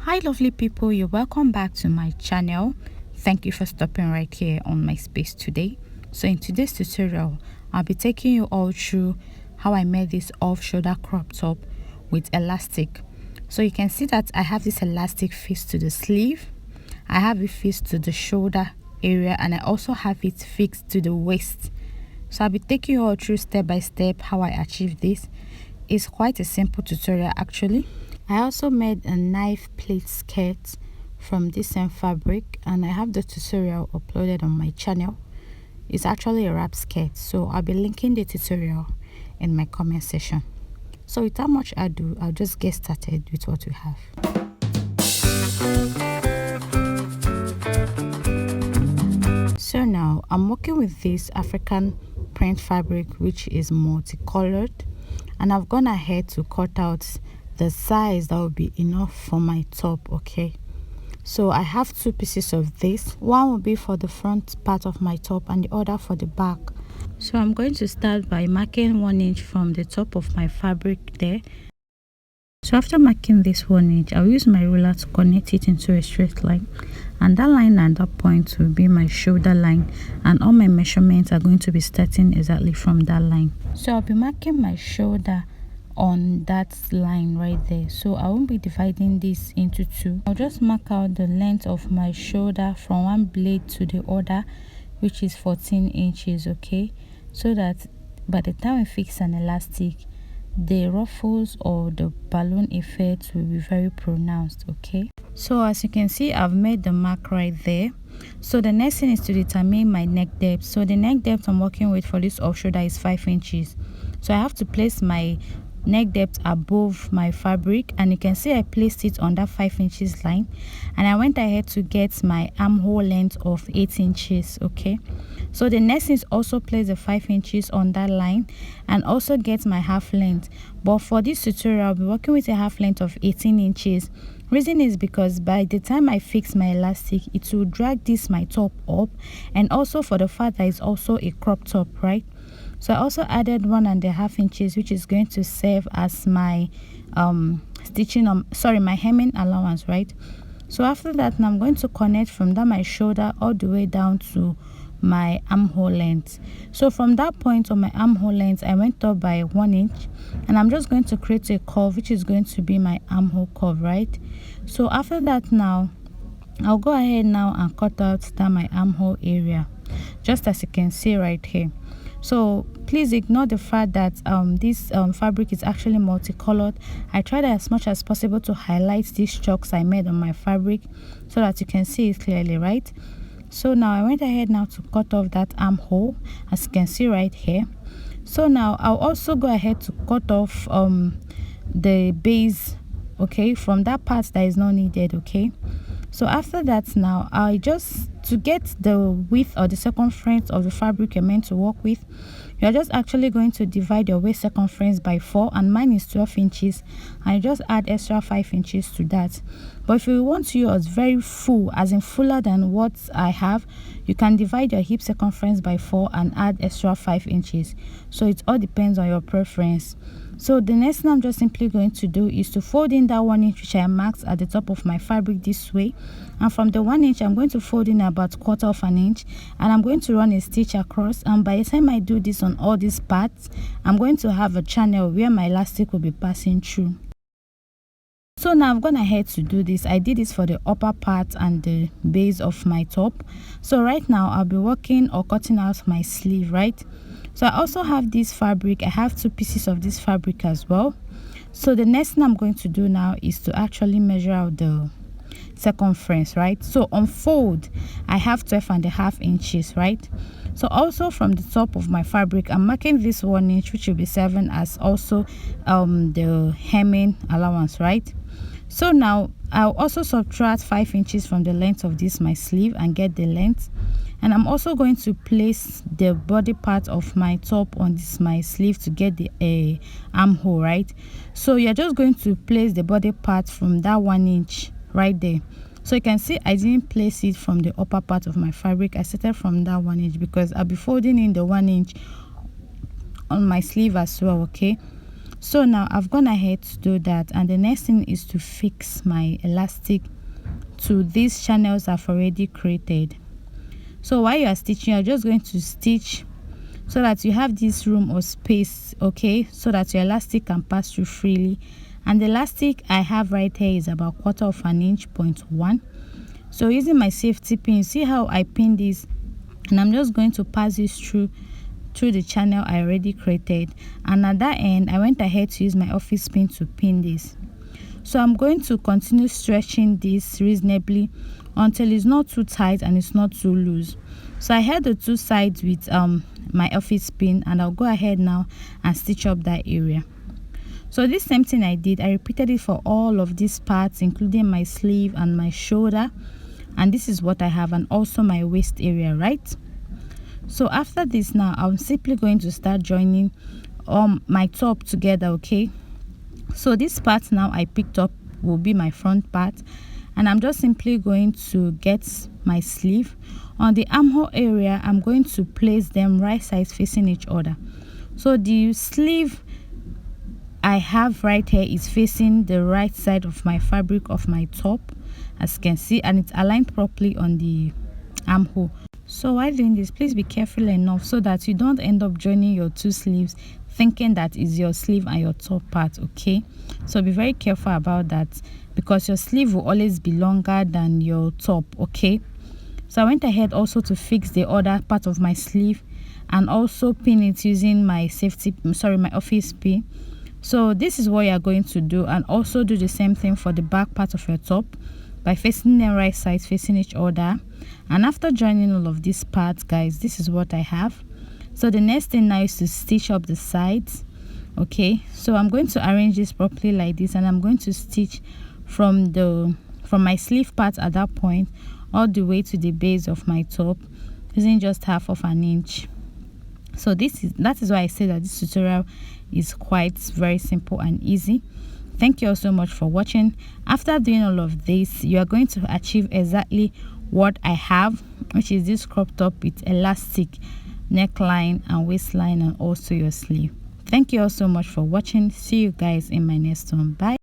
Hi lovely people, you're welcome back to my channel. Thank you for stopping right here on my space today. So in today's tutorial, I'll be taking you all through how I made this off-shoulder crop top with elastic. So you can see that I have this elastic fixed to the sleeve, I have it fixed to the shoulder area, and I also have it fixed to the waist. So I'll be taking you all through step by step how I achieved this. It's quite a simple tutorial actually. I also made a knife pleat skirt from this same fabric, and I have the tutorial uploaded on my channel. It's actually a wrap skirt, so I'll be linking the tutorial in my comment section. So without much ado, I'll just get started with what we have. So now I'm working with this African print fabric, which is multicolored, and I've gone ahead to cut out the size that will be enough for my top. Okay, so I have two pieces of this. One will be for the front part of my top and the other for the back. So I'm going to start by marking 1 inch from the top of my fabric there. So after marking this 1 inch, I'll use my ruler to connect it into a straight line, and that line at that point will be my shoulder line, and all my measurements are going to be starting exactly from that line. So I'll be marking my shoulder on that line right there, so I won't be dividing this into two. I'll just mark out the length of my shoulder from one blade to the other, which is 14 inches. Okay, so that by the time I fix an elastic, the ruffles or the balloon effect will be very pronounced. Okay, so as you can see, I've made the mark right there. So the next thing is to determine my neck depth. So the neck depth I'm working with for this off shoulder is 5 inches. So I have to place my neck depth above my fabric, and you can see I placed it on that 5 inches line, and I went ahead to get my armhole length of 8 inches. Okay, so the next is also place the 5 inches on that line and also get my half length. But for this tutorial, I'll be working with a half length of 18 inches. Reason is because by the time I fix my elastic, it will drag this my top up, and also for the fact that it's also a crop top, right? So I also added 1.5 inches, which is going to serve as my my hemming allowance, right? So after that, now I'm going to connect from that my shoulder all the way down to my armhole length. So from that point on my armhole length, I went up by 1 inch, and I'm just going to create a curve, which is going to be my armhole curve, right? So after that, now I'll go ahead now and cut out that my armhole area, just as you can see right here. So please ignore the fact that this fabric is actually multicolored. I tried as much as possible to highlight these chalks I made on my fabric so that you can see it clearly, right? So now I went ahead now to cut off that armhole, as you can see right here. So now I'll also go ahead to cut off the base, okay, from that part that is not needed. Okay, so after that, now I just, to get the width or the circumference of the fabric you're meant to work with, you're just actually going to divide your waist circumference by 4, and mine is 12 inches, and you just add extra 5 inches to that. But if you want yours very full, as in fuller than what I have, you can divide your hip circumference by 4 and add extra 5 inches. So it all depends on your preference. So the next thing I'm just simply going to do is to fold in that 1 inch which I marked at the top of my fabric this way, and from the 1 inch I'm going to fold in about 1/4 of an inch, and I'm going to run a stitch across. And by the time I do this on all these parts, I'm going to have a channel where my elastic will be passing through. So now I've gone ahead to do this. I did this for the upper part and the base of my top. So right now I'll be working or cutting out my sleeve, right? So I also have this fabric. I have 2 pieces of this fabric as well. So the next thing I'm going to do now is to actually measure out the circumference, right? So on fold, I have 12.5 inches, right? So also from the top of my fabric, I'm marking this 1 inch, which will be 7 as also the hemming allowance, right? So now I'll also subtract 5 inches from the length of this my sleeve and get the length. And I'm also going to place the body part of my top on this my sleeve to get the armhole, right? So you're just going to place the body part from that 1 inch right there. So you can see I didn't place it from the upper part of my fabric. I started from that 1 inch because I'll be folding in the 1 inch on my sleeve as well. Okay, So now I've gone ahead to do that, and the next thing is to fix my elastic to these channels I've already created. So while you are stitching, you're just going to stitch so that you have this room or space, okay, so that your elastic can pass through freely. And the elastic I have right here is about 1/4 inch, 0.1. So using my safety pin, see how I pin this, and I'm just going to pass this through the channel I already created. And at that end, I went ahead to use my office pin to pin this. So I'm going to continue stretching this reasonably until it's not too tight and it's not too loose. So I held the two sides with my office pin, and I'll go ahead now and stitch up that area. So this same thing I did, I repeated it for all of these parts, including my sleeve and my shoulder, and this is what I have, and also my waist area, right? So after this, now I'm simply going to start joining my top together, okay? So this part now I picked up will be my front part, and I'm just simply going to get my sleeve. On the armhole area, I'm going to place them right sides facing each other. So the sleeve I have right here is facing the right side of my fabric of my top, as you can see, and it's aligned properly on the armhole. So while doing this, please be careful enough so that you don't end up joining your two sleeves thinking that is your sleeve and your top part, okay? So be very careful about that, because your sleeve will always be longer than your top, okay? So I went ahead also to fix the other part of my sleeve and also pin it using my my office pin. So this is what you are going to do, and also do the same thing for the back part of your top by facing them right sides facing each other. And after joining all of these parts, guys, this is what I have. So the next thing now is to stitch up the sides, okay? So I'm going to arrange this properly like this, and I'm going to stitch from my sleeve part at that point all the way to the base of my top using just 1/2 inch. So that is why I say that this tutorial is quite very simple and easy. Thank you all so much for watching. After doing all of this, you are going to achieve exactly what I have, which is this crop top with elastic neckline and waistline, and also your sleeve. Thank you all so much for watching. See you guys in my next one. Bye.